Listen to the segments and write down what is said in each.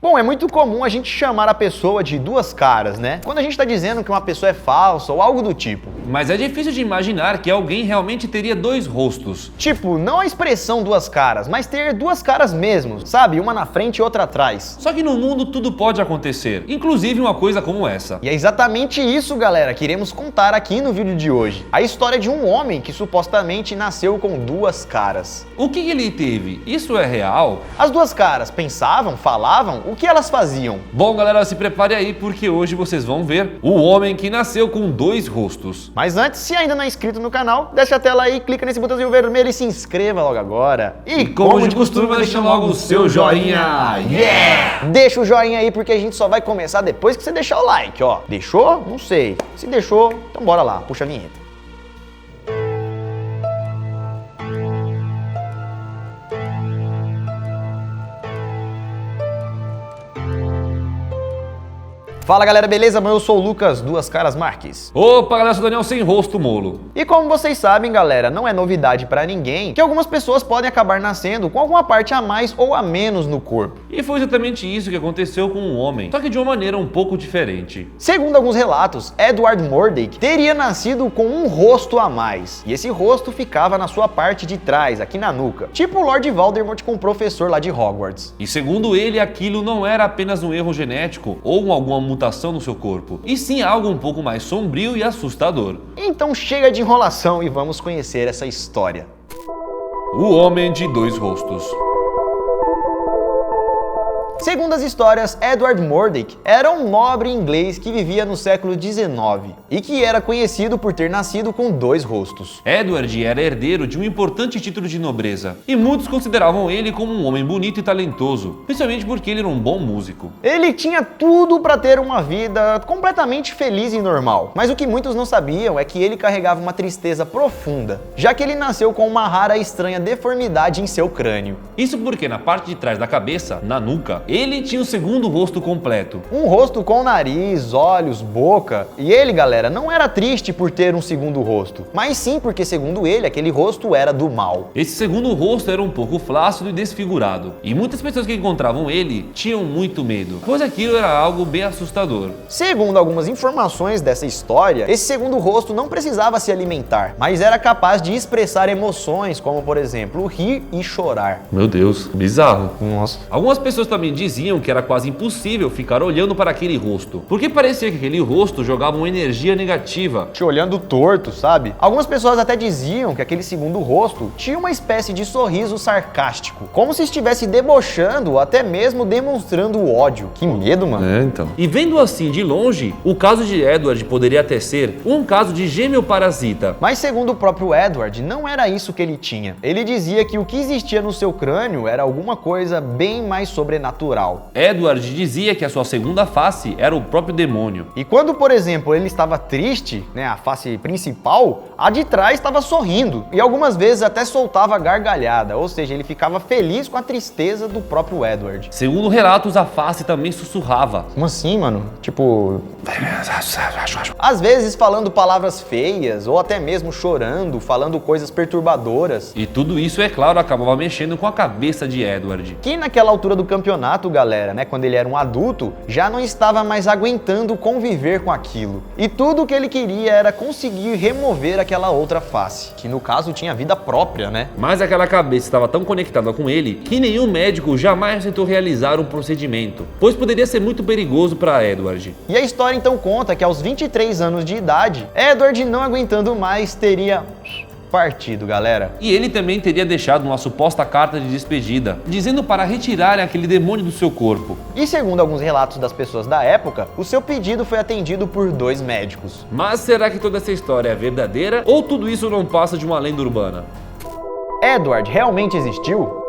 Bom, é muito comum a gente chamar a pessoa de duas caras, né? Quando a gente tá dizendo que uma pessoa é falsa ou algo do tipo. Mas é difícil de imaginar que alguém realmente teria dois rostos. Tipo, não a expressão duas caras, mas ter duas caras mesmo, sabe? Uma na frente e outra atrás. Só que no mundo tudo pode acontecer, inclusive uma coisa como essa. E é exatamente isso, galera, que iremos contar aqui no vídeo de hoje. A história de um homem que supostamente nasceu com duas caras. O que ele teve? Isso é real? As duas caras pensavam, falavam, o que elas faziam? Bom, galera, se prepare aí porque hoje vocês vão ver o homem que nasceu com dois rostos. Mas antes, se ainda não é inscrito no canal, desce a tela aí, clica nesse botãozinho vermelho e se inscreva logo agora. E como de costume, deixa logo o seu joinha. Yeah! Deixa o joinha aí porque a gente só vai começar depois que você deixar o like, ó. Deixou? Não sei. Se deixou, então bora lá, puxa a vinheta. Fala galera, beleza? Eu sou o Lucas, Duas Caras Marques. Opa, galera, eu sou o Daniel Sem Rosto Molo. E como vocês sabem, galera, não é novidade pra ninguém que algumas pessoas podem acabar nascendo com alguma parte a mais ou a menos no corpo. E foi exatamente isso que aconteceu com um homem, só que de uma maneira um pouco diferente. Segundo alguns relatos, Edward Murdoch teria nascido com um rosto a mais, e esse rosto ficava na sua parte de trás, aqui na nuca, tipo o Lord Voldemort com o professor lá de Hogwarts. E segundo ele, aquilo não era apenas um erro genético ou alguma mutação no seu corpo, e sim algo um pouco mais sombrio e assustador. Então chega de enrolação e vamos conhecer essa história. O homem de dois rostos. Segundo as histórias, Edward Murdoch era um nobre inglês que vivia no século XIX e que era conhecido por ter nascido com dois rostos. Edward era herdeiro de um importante título de nobreza e muitos consideravam ele como um homem bonito e talentoso, principalmente porque ele era um bom músico. Ele tinha tudo para ter uma vida completamente feliz e normal, mas o que muitos não sabiam é que ele carregava uma tristeza profunda, já que ele nasceu com uma rara e estranha deformidade em seu crânio. Isso porque na parte de trás da cabeça, na nuca, ele tinha o segundo rosto completo. Um rosto com nariz, olhos, boca. E ele, galera, não era triste por ter um segundo rosto, mas sim porque, segundo ele, aquele rosto era do mal. Esse segundo rosto era um pouco flácido e desfigurado, e muitas pessoas que encontravam ele tinham muito medo, pois aquilo era algo bem assustador. Segundo algumas informações dessa história, esse segundo rosto não precisava se alimentar, mas era capaz de expressar emoções, como por exemplo, rir e chorar. Meu Deus, bizarro. Nossa. Algumas pessoas também diziam que era quase impossível ficar olhando para aquele rosto, porque parecia que aquele rosto jogava uma energia negativa. Te olhando torto, sabe? Algumas pessoas até diziam que aquele segundo rosto tinha uma espécie de sorriso sarcástico, como se estivesse debochando ou até mesmo demonstrando ódio. Que medo, mano. Então. E vendo assim de longe, o caso de Edward poderia até ser um caso de gêmeo parasita. Mas segundo o próprio Edward, não era isso que ele tinha. Ele dizia que o que existia no seu crânio era alguma coisa bem mais sobrenatural. Edward dizia que a sua segunda face era o próprio demônio. E quando, por exemplo, ele estava triste, né, a face principal, a de trás estava sorrindo. E algumas vezes até soltava gargalhada, ou seja, ele ficava feliz com a tristeza do próprio Edward. Segundo relatos, a face também sussurrava. Como assim, mano? Tipo... às vezes falando palavras feias, ou até mesmo chorando, falando coisas perturbadoras. E tudo isso, é claro, acabava mexendo com a cabeça de Edward. Que naquela altura do campeonato, galera, né, quando ele era um adulto, já não estava mais aguentando conviver com aquilo. E tudo o que ele queria era conseguir remover aquela outra face, que no caso tinha vida própria, né? Mas aquela cabeça estava tão conectada com ele que nenhum médico jamais tentou realizar um procedimento, pois poderia ser muito perigoso para Edward. E a história então conta que aos 23 anos de idade, Edward, não aguentando mais, teria partido, galera. E ele também teria deixado uma suposta carta de despedida, dizendo para retirarem aquele demônio do seu corpo. E segundo alguns relatos das pessoas da época, o seu pedido foi atendido por 2 médicos. Mas será que toda essa história é verdadeira ou tudo isso não passa de uma lenda urbana? Edward realmente existiu?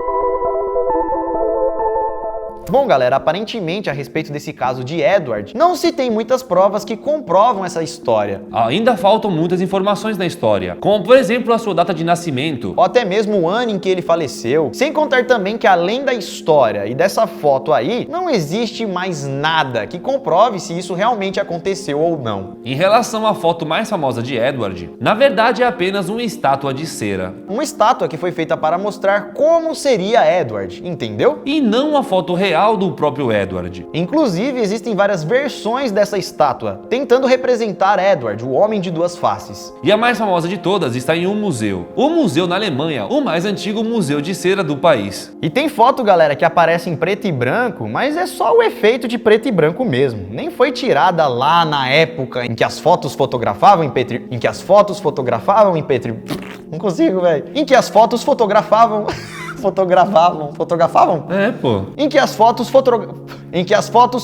Bom, galera, aparentemente a respeito desse caso de Edward, não se tem muitas provas que comprovam essa história. Ainda faltam muitas informações na história, como por exemplo a sua data de nascimento, ou até mesmo o ano em que ele faleceu, sem contar também que além da história e dessa foto aí, não existe mais nada que comprove se isso realmente aconteceu ou não. Em relação à foto mais famosa de Edward, na verdade é apenas uma estátua de cera. Uma estátua que foi feita para mostrar como seria Edward, entendeu? E não a foto real real do próprio Edward. Inclusive, existem várias versões dessa estátua, tentando representar Edward, o homem de duas faces. E a mais famosa de todas está em um museu. O museu na Alemanha, o mais antigo museu de cera do país. E tem foto, galera, que aparece em preto e branco, mas é só o efeito de preto e branco mesmo. Nem foi tirada lá na época em que as fotos fotografavam em preto e... Não consigo, velho. Em que as fotos fotografavam... Fotografavam? É, pô. Em que as fotos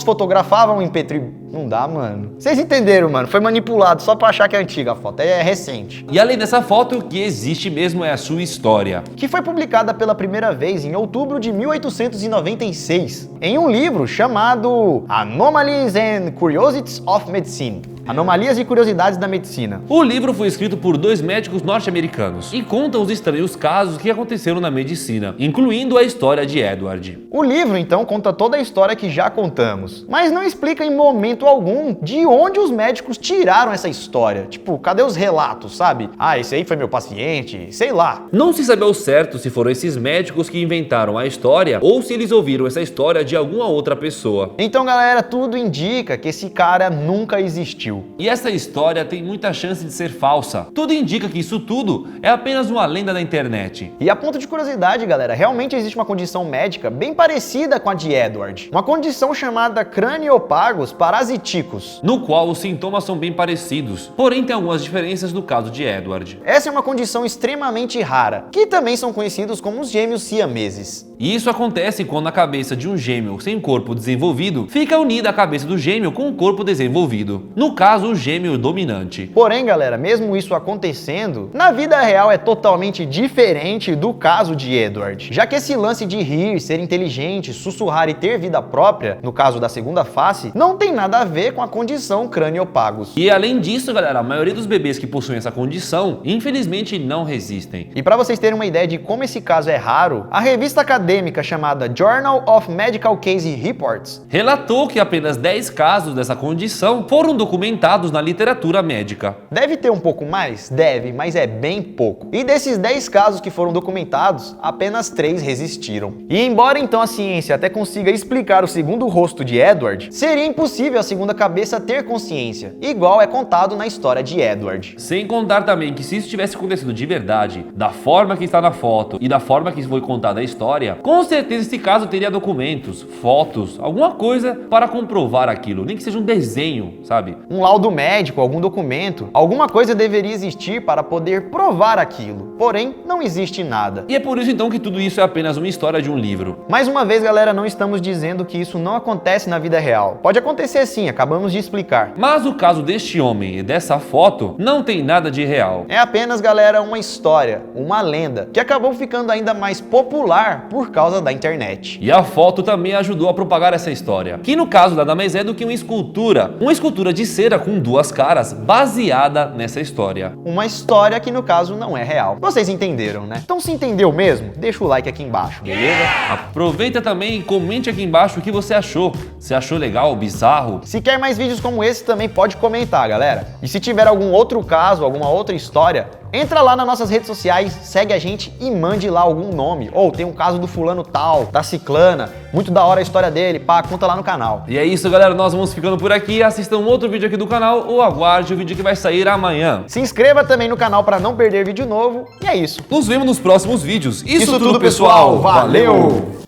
fotografavam em preto. Não dá, mano. Vocês entenderam, mano? Foi manipulado só pra achar que é antiga a foto. É recente. E além dessa foto, o que existe mesmo é a sua história. Que foi publicada pela primeira vez em outubro de 1896, em um livro chamado Anomalies and Curiosities of Medicine. Anomalias e Curiosidades da Medicina. O livro foi escrito por 2 médicos norte-americanos e conta os estranhos casos que aconteceram na medicina, incluindo a história de Edward. O livro, então, conta toda a história que já contamos, mas não explica em momento algum de onde os médicos tiraram essa história. Tipo, cadê os relatos, sabe? Ah, esse aí foi meu paciente, sei lá. Não se sabe ao certo se foram esses médicos que inventaram a história ou se eles ouviram essa história de alguma outra pessoa. Então, galera, tudo indica que esse cara nunca existiu. E essa história tem muita chance de ser falsa. Tudo indica que isso tudo é apenas uma lenda da internet. E a ponto de curiosidade, galera, realmente existe uma condição médica bem parecida com a de Edward. Uma condição chamada craniopagos parasiticus, no qual os sintomas são bem parecidos, porém tem algumas diferenças no caso de Edward. Essa é uma condição extremamente rara, que também são conhecidos como os gêmeos siameses. E isso acontece quando a cabeça de um gêmeo sem corpo desenvolvido fica unida à cabeça do gêmeo com o corpo desenvolvido. No caso, o gêmeo dominante. Porém, galera, mesmo isso acontecendo, na vida real é totalmente diferente do caso de Edward. Já que esse lance de rir, ser inteligente, sussurrar e ter vida própria, no caso da segunda face, não tem nada a ver com a condição craniopagos. E além disso, galera, a maioria dos bebês que possuem essa condição, infelizmente, não resistem. E para vocês terem uma ideia de como esse caso é raro, a revista acadêmica chamada Journal of Medical Case Reports relatou que apenas 10 casos dessa condição foram documentados na literatura médica. Deve ter um pouco mais? Deve, mas é bem pouco. E desses 10 casos que foram documentados, apenas 3 resistiram. E embora então a ciência até consiga explicar o segundo rosto de Edward, seria impossível a segunda cabeça ter consciência, igual é contado na história de Edward. Sem contar também que se isso tivesse acontecido de verdade, da forma que está na foto e da forma que foi contada a história, com certeza esse caso teria documentos, fotos, alguma coisa para comprovar aquilo, nem que seja um desenho, sabe? Um laudo médico, algum documento, alguma coisa deveria existir para poder provar aquilo. Porém, não existe nada. E é por isso então que tudo isso é apenas uma história de um livro. Mais uma vez, galera, não estamos dizendo que isso não acontece na vida real. Pode acontecer sim, acabamos de explicar. Mas o caso deste homem e dessa foto não tem nada de real. É apenas, galera, uma história, uma lenda, que acabou ficando ainda mais popular por causa da internet. E a foto também ajudou a propagar essa história, que no caso nada mais é do que uma escultura de cera com 2 caras, baseada nessa história. Uma história que no caso não é real. Vocês entenderam, né? Então se entendeu mesmo? Deixa o like aqui embaixo, beleza? Aproveita também e comente aqui embaixo o que você achou. Se achou legal, bizarro? Se quer mais vídeos como esse, também pode comentar, galera. E se tiver algum outro caso, alguma outra história, entra lá nas nossas redes sociais, segue a gente e mande lá algum nome. Ou tem um caso do fulano tal, da ciclana, muito da hora a história dele, pá, conta lá no canal. E é isso, galera, nós vamos ficando por aqui. Assistam outro vídeo aqui do canal ou aguarde o vídeo que vai sair amanhã. Se inscreva também no canal para não perder vídeo novo. E é isso. Nos vemos nos próximos vídeos. Isso tudo, pessoal. Valeu!